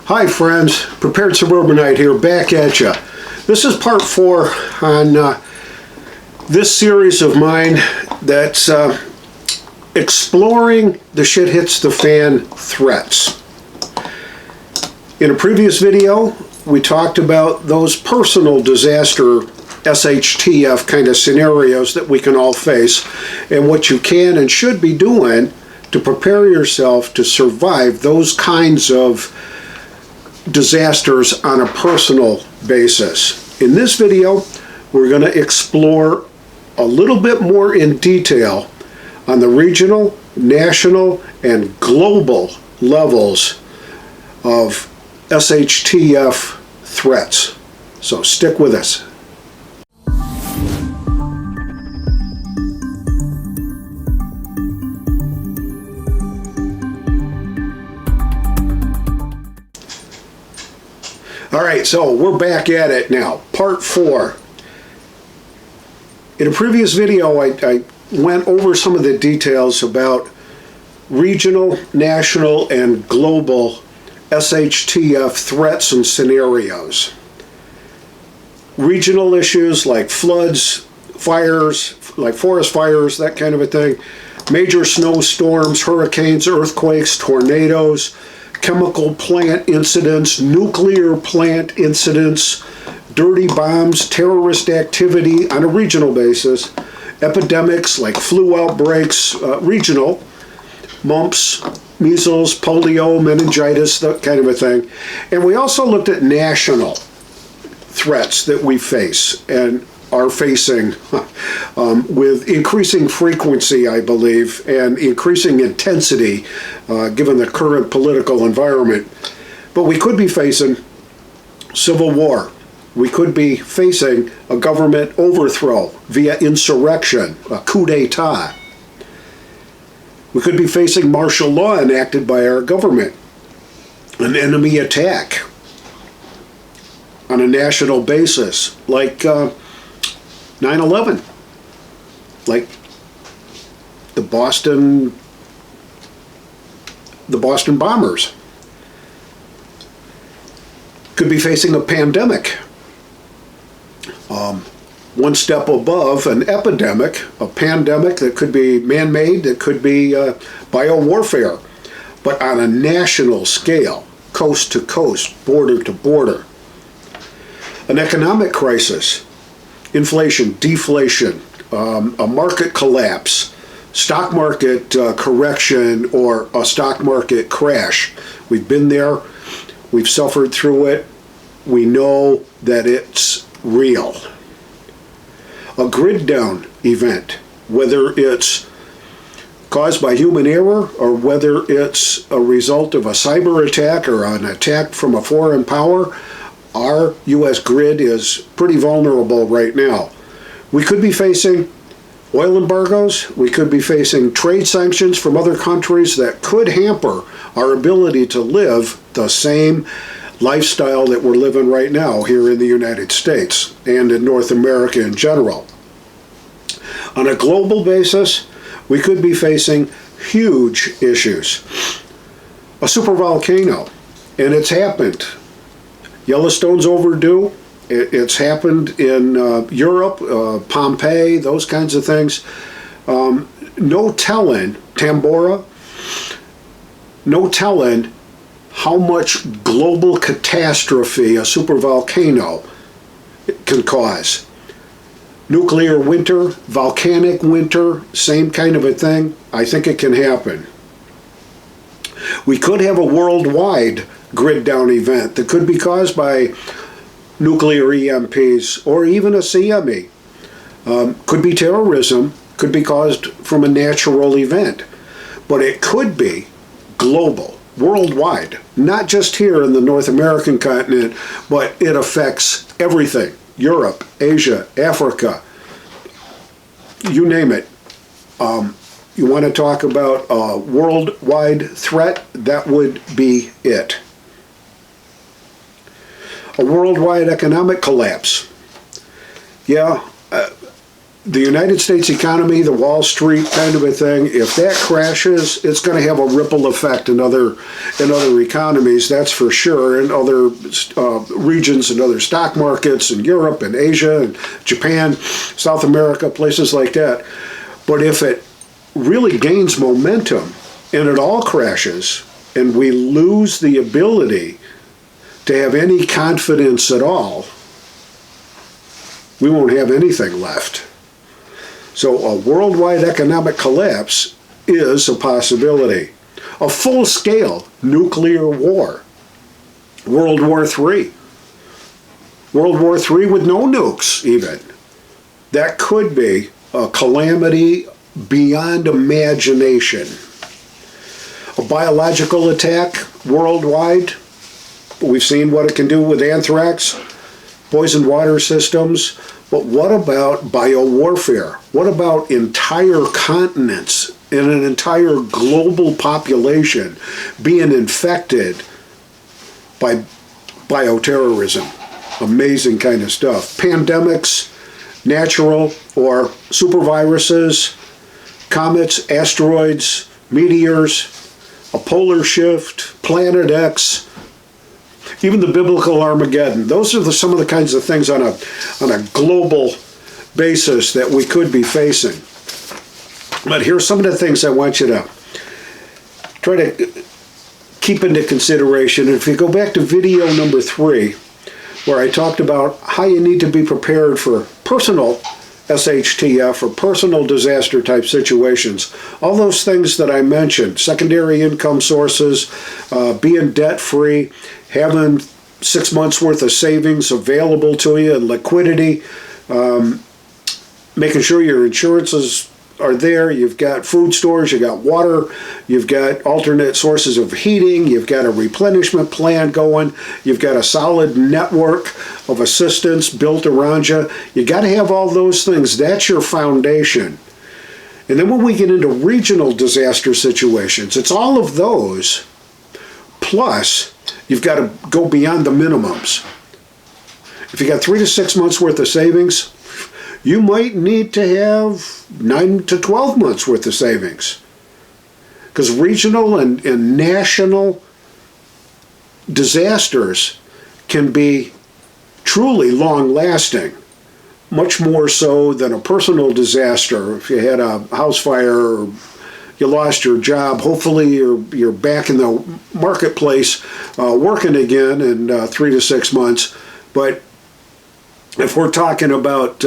Hi friends, Prepared Suburbanite here, back at ya. This is part 4 on this series of mine that's exploring the shit hits the fan threats. In a previous video, we talked about those personal disaster SHTF kind of scenarios that we can all face and what you can and should be doing to prepare yourself to survive those kinds of disasters on a personal basis. In this video, we're going to explore a little bit more in detail on the regional, national, and global levels of SHTF threats. So stick with us. All right, so we're back at it now, part 4. In a previous video, I went over some of the details about regional, national, and global SHTF threats and scenarios. Regional issues like floods, fires, like forest fires, that kind of a thing, major snowstorms, hurricanes, earthquakes, tornadoes, chemical plant incidents, nuclear plant incidents, dirty bombs, terrorist activity on a regional basis, epidemics like flu outbreaks, regional, mumps, measles, polio, meningitis, that kind of a thing. And we also looked at national threats that we face and are facing with increasing frequency, I believe, and increasing intensity given the current political environment. But we could be facing civil war. We could be facing a government overthrow via insurrection, a coup d'etat. We could be facing martial law enacted by our government, an enemy attack on a national basis, like 9/11, like the Boston bombers. Could be facing a pandemic. One step above an epidemic, a pandemic that could be man-made, that could be biowarfare, but on a national scale, coast to coast, border to border. An economic crisis, inflation, deflation, a market collapse, stock market correction, or a stock market crash. We've been there, we've suffered through it, we know that it's real. A grid down event, whether it's caused by human error or whether it's a result of a cyber attack or an attack from a foreign power, our U.S. grid is pretty vulnerable right now. We could be facing oil embargoes. We could be facing trade sanctions from other countries that could hamper our ability to live the same lifestyle that we're living right now here in the United States and in North America in general. On a global basis, we could be facing huge issues. A supervolcano, and it's happened. Yellowstone's overdue. It's happened in Europe, Pompeii, those kinds of things. No telling, Tambora, no telling how much global catastrophe a supervolcano can cause. Nuclear winter, volcanic winter, same kind of a thing. I think it can happen. We could have a worldwide grid down event that could be caused by nuclear EMPs or even a CME. Could be terrorism, could be caused from a natural event. But it could be global, worldwide, not just here in the North American continent, but it affects everything. Europe, Asia, Africa, you name it. You want to talk about a worldwide threat? That would be it. A worldwide economic collapse. Yeah, the United States economy, the Wall Street kind of a thing, if that crashes, it's going to have a ripple effect in other economies, that's for sure, in other regions and other stock markets in Europe and Asia and Japan, South America, places like that. But if it really gains momentum and it all crashes and we lose the ability to have any confidence at all, we won't have anything left. So a worldwide economic collapse is a possibility. A full-scale nuclear war. World War III. World War III with no nukes, even. That could be a calamity beyond imagination. A biological attack worldwide. We've seen what it can do with anthrax, poisoned water systems. But what about biowarfare? What about entire continents and an entire global population being infected by bioterrorism? Amazing kind of stuff. Pandemics, natural or superviruses, comets, asteroids, meteors, a polar shift, Planet X, even the biblical Armageddon. Those are some of the kinds of things on a global basis that we could be facing. But here's some of the things I want you to try to keep into consideration. If you go back to video number 3, where I talked about how you need to be prepared for personal SHTF or personal disaster type situations, all those things that I mentioned, secondary income sources, being debt free, having 6 months worth of savings available to you and liquidity, making sure your insurances are there, you've got food stores, you've got water, you've got alternate sources of heating, you've got a replenishment plan going, you've got a solid network of assistance built around you. You got to have all those things. That's your foundation. And then when we get into regional disaster situations, it's all of those, plus you've got to go beyond the minimums. If you got 3 to 6 months worth of savings, you might need to have 9 to 12 months worth of savings. Because regional and national disasters can be truly long-lasting, much more so than a personal disaster. If you had a house fire or you lost your job, hopefully you're back in the marketplace working again in 3 to 6 months. But if we're talking about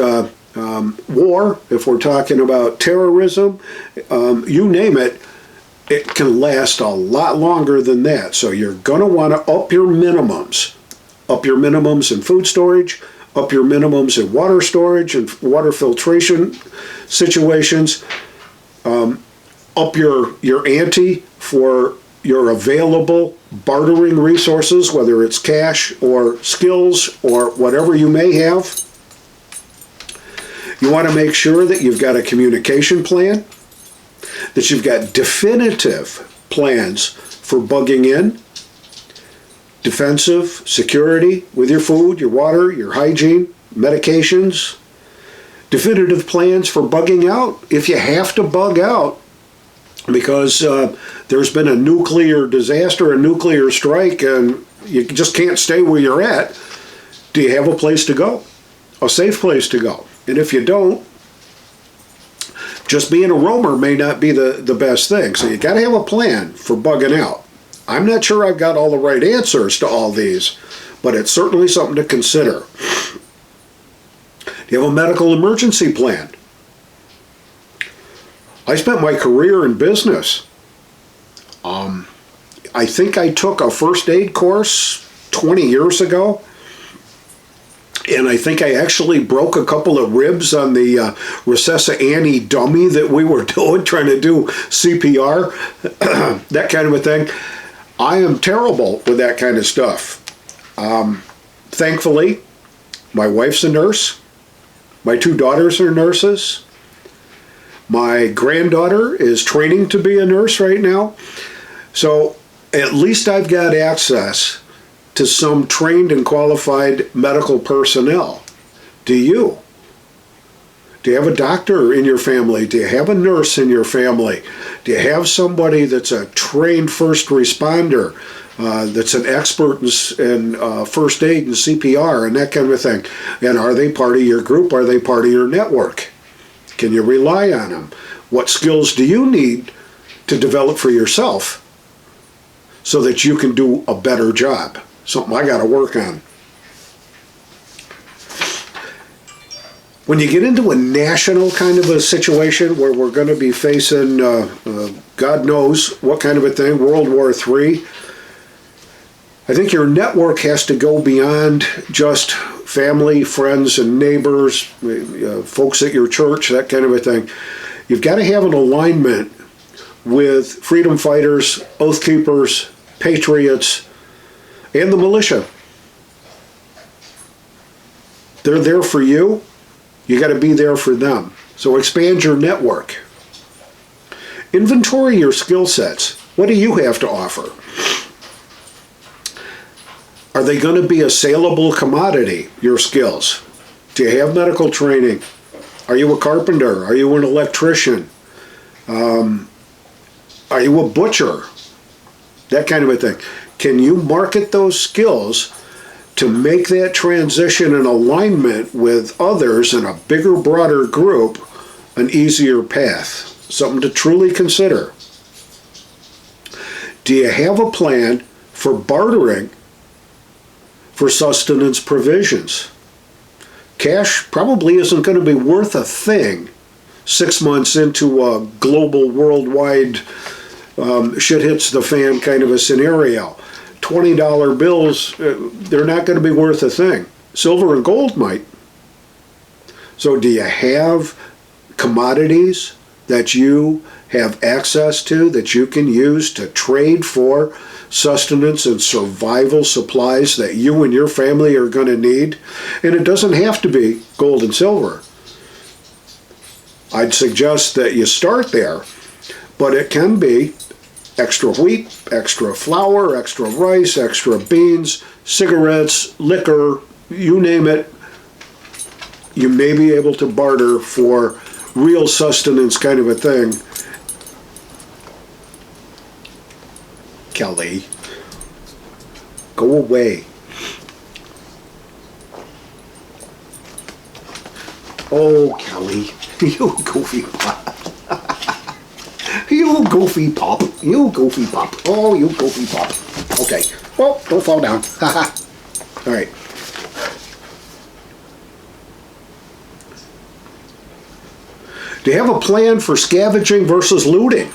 war, if we're talking about terrorism, you name it, it can last a lot longer than that. So you're going to want to up your minimums. Up your minimums in food storage, up your minimums in water storage and water filtration situations, up your ante for your available bartering resources, whether it's cash or skills or whatever you may have. You want to make sure that you've got a communication plan, that you've got definitive plans for bugging in, defensive, security with your food, your water, your hygiene, medications, definitive plans for bugging out if you have to bug out because there's been a nuclear disaster, a nuclear strike, and you just can't stay where you're at. Do you have a place to go? A safe place to go? And if you don't, just being a roamer may not be the best thing. So you got to have a plan for bugging out. I'm not sure I've got all the right answers to all these, but it's certainly something to consider. Do you have a medical emergency plan? I spent my career in business. I think I took a first aid course 20 years ago. And I think I actually broke a couple of ribs on the Recessa Annie dummy that we were doing, trying to do CPR, that kind of a thing. I am terrible with that kind of stuff. Thankfully, my wife's a nurse. My 2 daughters are nurses. My granddaughter is training to be a nurse right now. So at least I've got access to some trained and qualified medical personnel. Do you? Do you have a doctor in your family? Do you have a nurse in your family? Do you have somebody that's a trained first responder, that's an expert in first aid and CPR and that kind of thing? And are they part of your group? Are they part of your network? Can you rely on them? What skills do you need to develop for yourself so that you can do a better job? Something I got to work on. When you get into a national kind of a situation where we're going to be facing, God knows what kind of a thing, World War III, I think your network has to go beyond just family, friends, and neighbors, folks at your church, that kind of a thing. You've got to have an alignment with freedom fighters, oath keepers, patriots, and the militia. They're there for you. You got to be there for them. So expand your network. Inventory your skill sets. What do you have to offer? Are they going to be a saleable commodity, your skills? Do you have medical training? Are you a carpenter? Are you an electrician? Are you a butcher? That kind of a thing. Can you market those skills to make that transition in alignment with others in a bigger, broader group an easier path? Something to truly consider. Do you have a plan for bartering for sustenance provisions? Cash probably isn't going to be worth a thing 6 months into a global, worldwide, shit hits the fan kind of a scenario. $20 bills, they're not going to be worth a thing. Silver and gold might. So do you have commodities that you have access to that you can use to trade for sustenance and survival supplies that you and your family are going to need? And it doesn't have to be gold and silver. I'd suggest that you start there, but it can be extra wheat, extra flour, extra rice, extra beans, cigarettes, liquor, you name it. You may be able to barter for real sustenance kind of a thing. Kelly, go away. Oh, Kelly, you goofy pop. You goofy pop. You goofy pop. Oh, you goofy pop. Okay. Well, don't fall down. All right. Do you have a plan for scavenging versus looting?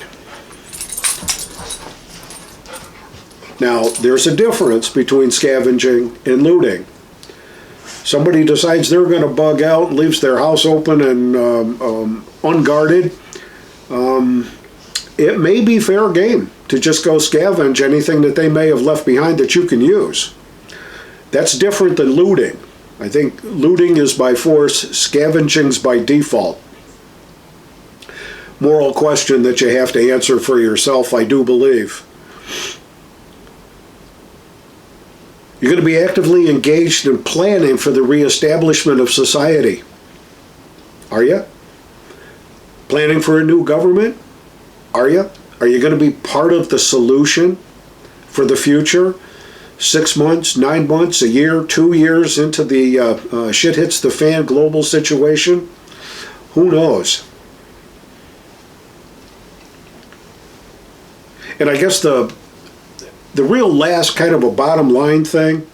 Now, there's a difference between scavenging and looting. Somebody decides they're going to bug out and leaves their house open and unguarded. It may be fair game to just go scavenge anything that they may have left behind that you can use. That's different than looting. I think looting is by force, scavenging's by default. Moral question that you have to answer for yourself, I do believe. You're going to be actively engaged in planning for the reestablishment of society. Are you? Planning for a new government? Are you? Are you going to be part of the solution for the future? 6 months, 9 months, a year, 2 years into the shit hits the fan global situation? Who knows? And I guess the real last kind of a bottom line thing,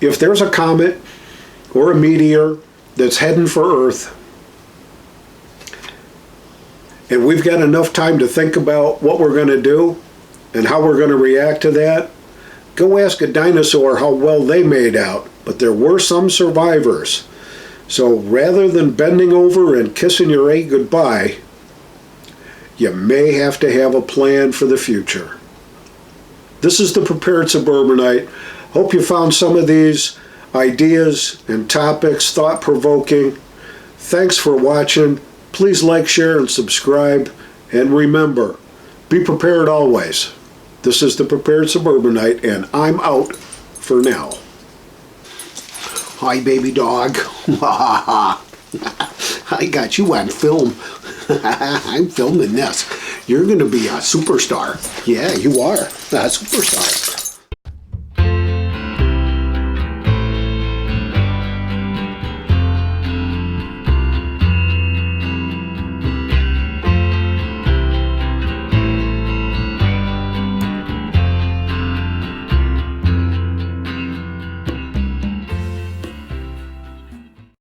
if there's a comet or a meteor that's heading for Earth, and we've got enough time to think about what we're going to do and how we're going to react to that, go ask a dinosaur how well they made out. But there were some survivors. So rather than bending over and kissing your A goodbye, you may have to have a plan for the future. This is the Prepared Suburbanite. Hope you found some of these ideas and topics thought-provoking. Thanks for watching. Please like, share, and subscribe. And remember, be prepared always. This is the Prepared Suburbanite, and I'm out for now. Hi, baby dog. I got you on film. I'm filming this. You're going to be a superstar. Yeah, you are a superstar.